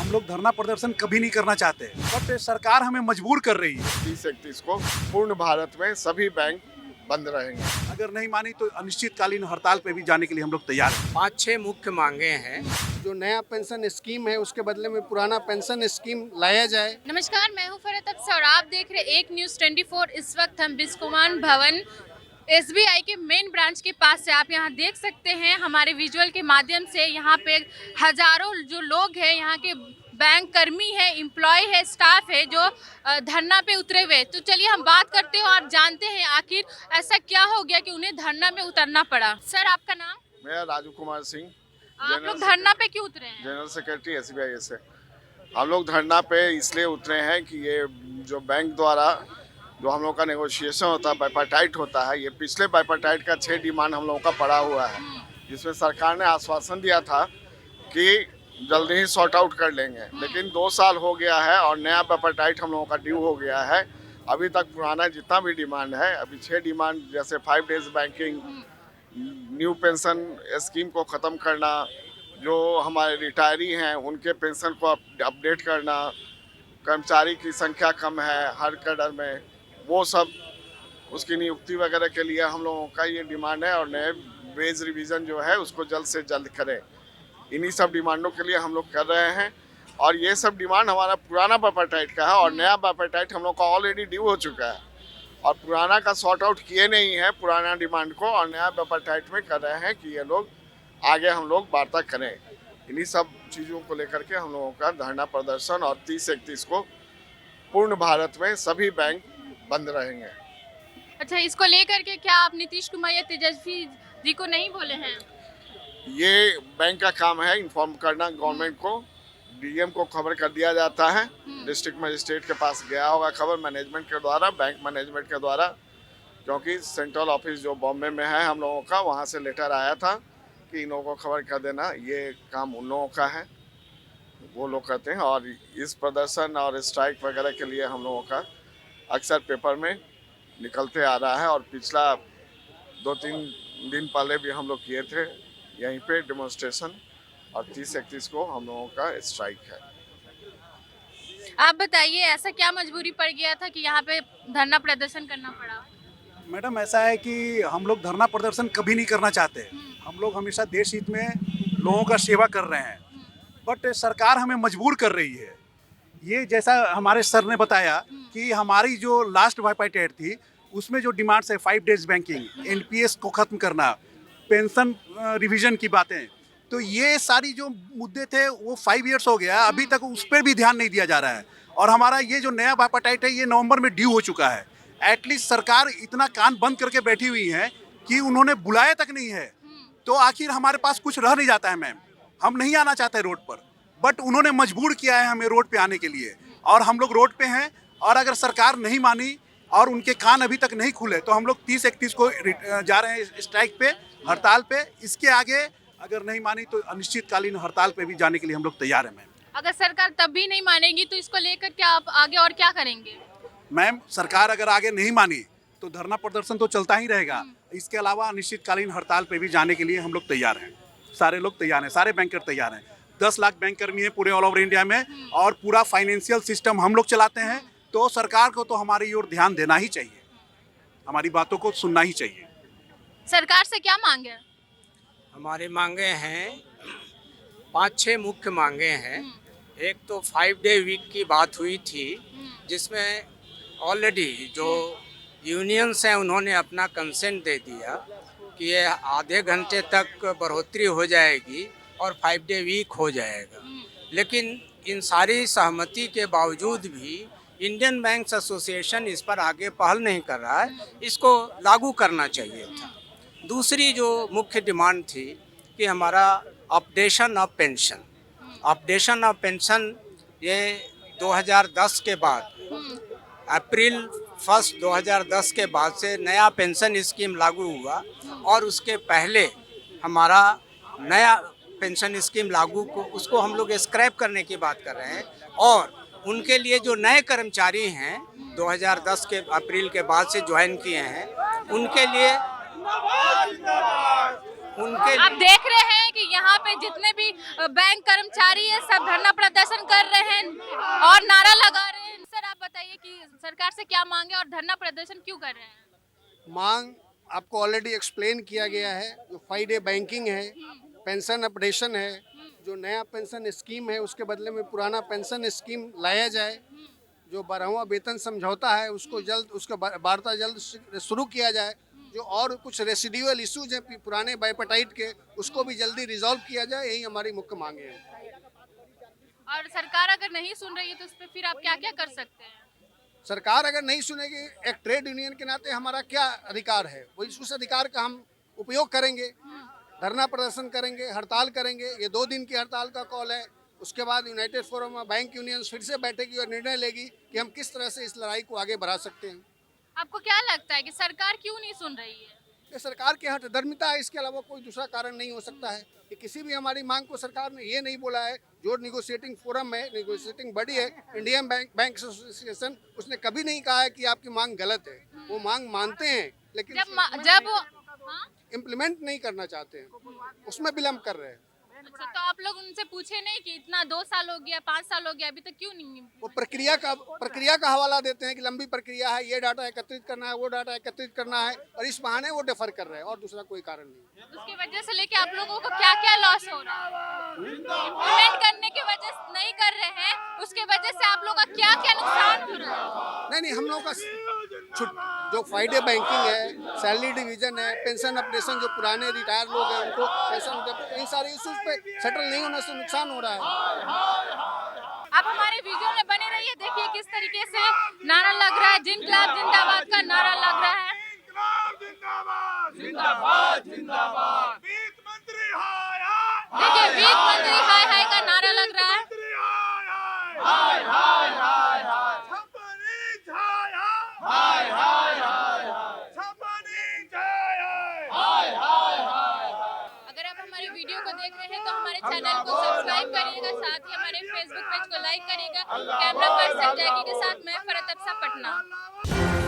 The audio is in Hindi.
हम लोग धरना प्रदर्शन कभी नहीं करना चाहते, बट सरकार हमें मजबूर कर रही है। 30-31 को पूर्ण भारत में सभी बैंक बंद रहेंगे। अगर नहीं मानी तो अनिश्चितकालीन हड़ताल पे भी जाने के लिए हम लोग तैयार हैं। 5-6 मुख्य मांगे हैं। जो नया पेंशन स्कीम है उसके बदले में पुराना पेंशन स्कीम लाया जाए। नमस्कार, मैं हूं फरहत अफसर और आप देख रहे एक न्यूज़ 24। इस वक्त हम बिस्कोमान भवन SBI के मेन ब्रांच के पास से आप यहां देख सकते हैं हमारे विजुअल के माध्यम से। यहां पे हजारों जो लोग हैं, यहाँ के बैंक कर्मी है, एम्प्लॉय है, स्टाफ है जो धरना पे उतरे हुए। तो चलिए हम बात करते हैं और जानते हैं आखिर ऐसा क्या हो गया कि उन्हें धरना में उतरना पड़ा। सर, आपका नाम? मैं राजू कुमार सिंह, आप लोग धरना पे क्यों उतरे हैं? जनरल सेक्रेटरी SBI से। हम लोग धरना पे इसलिए उतरे हैं कि ये जो बैंक द्वारा जो हम लोग का नेगोशिएशन होता है, बाइपार्टाइट होता है, ये पिछले बाइपार्टाइट का 6 डिमांड हम लोगों का पड़ा हुआ है, जिसमें सरकार ने आश्वासन दिया था कि जल्दी ही सॉर्ट आउट कर लेंगे। लेकिन 2 साल हो गया है और नया बाइपार्टाइट हम लोगों का ड्यू हो गया है। अभी तक पुराना जितना भी डिमांड है, अभी 6 डिमांड जैसे 5 days banking, new pension scheme को ख़त्म करना, जो हमारे रिटायरी हैं उनके पेंशन को अपडेट करना, कर्मचारी की संख्या कम है हर कैडर में, वो सब उसकी नियुक्ति वगैरह के लिए हम लोगों का ये डिमांड है। और नए वेज रिवीजन जो है उसको जल्द से जल्द करें। इन्हीं सब डिमांडों के लिए हम लोग कर रहे हैं। और ये सब डिमांड हमारा पुराना बाइपार्टाइट का है और नया बाइपार्टाइट हम लोग का ऑलरेडी ड्यू हो चुका है। और पुराना का सॉर्ट आउट किए नहीं है पुराना डिमांड को, और नया बाइपार्टाइट में कर रहे हैं कि ये लोग आगे हम लोग वार्ता करें। इन्हीं सब चीज़ों को लेकर के हम लोगों का धरना प्रदर्शन। और 30-31 को पूर्ण भारत में सभी बैंक बंद रहेंगे। अच्छा, इसको लेकर के क्या आप नीतीश कुमार या तेजस्वी जी को नहीं बोले हैं? ये बैंक का काम है इन्फॉर्म करना गवर्नमेंट को। DM को खबर कर दिया जाता है, डिस्ट्रिक्ट मजिस्ट्रेट के पास गया होगा खबर मैनेजमेंट के द्वारा, बैंक मैनेजमेंट के द्वारा, क्योंकि सेंट्रल ऑफिस जो बॉम्बे में है हम लोगों का, वहाँ से लेटर आया था कि इन लोगों को खबर कर देना। ये काम उन लोगों का है, वो लोग करते हैं। और इस प्रदर्शन और स्ट्राइक वगैरह के लिए हम लोगों का अक्सर पेपर में निकलते आ रहा है। और पिछला 2-3 दिन पहले भी हम लोग किए थे यहीं पे डेमोन्स्ट्रेशन। और 30-31 को हम लोगों का स्ट्राइक है। आप बताइए, ऐसा क्या मजबूरी पड़ गया था कि यहाँ पे धरना प्रदर्शन करना पड़ा? मैडम, ऐसा है कि हम लोग धरना प्रदर्शन कभी नहीं करना चाहते। हम लोग हमेशा देश हित में लोगों का सेवा कर रहे हैं, बट सरकार हमें मजबूर कर रही है। ये जैसा हमारे सर ने बताया कि हमारी जो लास्ट बाइपार्टाइट थी उसमें जो डिमांड्स है 5 डेज बैंकिंग, NPS को ख़त्म करना, पेंशन रिवीजन की बातें, तो ये सारी जो मुद्दे थे वो 5 इयर्स हो गया, अभी तक उस पर भी ध्यान नहीं दिया जा रहा है। और हमारा ये जो नया बाइपार्टाइट है ये नवंबर में ड्यू हो चुका है। एटलीस्ट सरकार इतना कान बंद करके बैठी हुई है कि उन्होंने बुलाया तक नहीं है। तो आखिर हमारे पास कुछ रह नहीं जाता है। मैम, हम नहीं आना चाहते रोड पर, बट उन्होंने मजबूर किया है हमें रोड पे आने के लिए, और हम लोग रोड पे हैं। और अगर सरकार नहीं मानी और उनके कान अभी तक नहीं खुले तो हम लोग 30-31 को जा रहे हैं स्ट्राइक पे, हड़ताल पे। इसके आगे अगर नहीं मानी तो अनिश्चितकालीन हड़ताल पे भी जाने के लिए हम लोग तैयार हैं। मैम, अगर सरकार तब भी नहीं मानेगी तो इसको लेकर के आप आगे और क्या करेंगे? मैम, सरकार अगर आगे नहीं मानी तो धरना प्रदर्शन तो चलता ही रहेगा। इसके अलावा अनिश्चितकालीन हड़ताल पे भी जाने के लिए हम लोग तैयार हैं। सारे लोग तैयार हैं, सारे बैंकर तैयार हैं। 10 लाख बैंक कर्मी हैं पूरे ऑल ओवर इंडिया में, और पूरा फाइनेंशियल सिस्टम हम लोग चलाते हैं। तो सरकार को तो हमारी ओर ध्यान देना ही चाहिए, हमारी बातों को सुनना ही चाहिए। सरकार से क्या मांगे? हमारी मांगे हैं 5-6 मुख्य मांगे हैं। एक तो 5 डे वीक की बात हुई थी, जिसमें ऑलरेडी जो यूनियंस हैं उन्होंने अपना कंसेंट दे दिया कि ये आधे घंटे तक बढ़ोतरी हो जाएगी और 5 डे वीक हो जाएगा। लेकिन इन सारी सहमति के बावजूद भी इंडियन बैंक्स एसोसिएशन इस पर आगे पहल नहीं कर रहा है। इसको लागू करना चाहिए था। दूसरी जो मुख्य डिमांड थी कि हमारा अपडेशन ऑफ पेंशन ये 2010 के बाद, अप्रैल 1 2010 के बाद से नया पेंशन स्कीम लागू हुआ, और उसके पहले हमारा नया पेंशन स्कीम लागू को उसको हम लोग स्क्रैप करने की बात कर रहे हैं। और उनके लिए जो नए कर्मचारी हैं 2010 के अप्रैल के बाद से ज्वाइन किए हैं, उनके लिए उनके आप देख रहे हैं कि यहाँ पे जितने भी बैंक कर्मचारी है सब धरना प्रदर्शन कर रहे हैं और नारा लगा रहे हैं। सर आप बताइए कि सरकार से क्या मांगे और धरना प्रदर्शन क्यों कर रहे हैं? मांग आपको ऑलरेडी एक्सप्लेन किया गया है। जो 5 डे बैंकिंग है, पेंशन अपडेशन है, जो नया पेंशन स्कीम है उसके बदले में पुराना पेंशन स्कीम लाया जाए, जो 12वां वेतन समझौता है उसको जल्द उसका वार्ता जल्द शुरू किया जाए, जो और कुछ रेसिडुअल इश्यूज हैं पुराने बाइपेटाइट के उसको भी जल्दी रिजॉल्व किया जाए, यही हमारी मुख्य मांगे हैं। और सरकार अगर नहीं सुन रही है तो उस पर फिर आप क्या क्या कर सकते हैं? सरकार अगर नहीं सुनेगी, एक ट्रेड यूनियन के नाते हमारा क्या अधिकार है, वही उस अधिकार का हम उपयोग करेंगे, धरना प्रदर्शन करेंगे, हड़ताल करेंगे। ये 2 दिन की हड़ताल का कॉल है। उसके बाद United forum of bank unions फिर से बैठेगी और निर्णय लेगी कि हम किस तरह से इस लड़ाई को आगे बढ़ा सकते हैं। आपको क्या लगता है कि सरकार क्यों नहीं सुन रही है? ये सरकार की हठधर्मिता है, इसके अलावा कोई दूसरा कारण नहीं हो सकता है। कि किसी भी हमारी मांग को सरकार ने ये नहीं बोला है, जो निगोशिएटिंग फोरम है, निगोशिएटिंग बॉडी है, इंडियन बैंक एसोसिएशन, उसने कभी नहीं कहा है कि आपकी मांग गलत है। वो मांग मानते हैं लेकिन जब हाँ? इम्प्लीमेंट नहीं करना चाहते हैं, उसमें विलम्ब कर रहे हैं। अच्छा, तो आप लोग उनसे पूछे नहीं कि इतना 2 साल हो गया, 5 साल हो गया, अभी तक क्यों नहीं? वो प्रक्रिया का हवाला देते हैं कि लंबी प्रक्रिया है, ये डाटा एकत्रित करना है, वो डाटा एकत्रित करना है, और इस बहाने वो डेफर कर रहे हैं और दूसरा कोई कारण नहीं। उसकी वजह से लेके आप लोगों को क्या क्या लॉस हो रहा है? इम्प्लीमेंट करने की वजह से नहीं कर रहे हैं, उसके वजह से आप लोगों का क्या क्या नुकसान हो रहा है? नहीं, हम लोग का जो 5 डे बैंकिंग है, सैलरी डिवीजन है, पेंशन अपडेशन, जो पुराने रिटायर लोग हैं उनको पेंशन, इन सारे इश्यूज पे सेटल नहीं होने से नुकसान हो रहा है। आप हमारे वीडियो में बने रहिए, देखिए किस तरीके से नारा लग रहा है, जिंदाबाद जिंदाबाद का नारा लग रहा है। देखिए वित्त मंत्री हाय हाय का नारा लग रहा है। अगर आप हमारे वीडियो को देख रहे हैं तो हमारे चैनल को सब्सक्राइब करिएगा, साथ ही हमारे फेसबुक पेज को लाइक करिएगा। कैमरा पर्सन जैकी के साथ मैं फरत अफसा, पटना।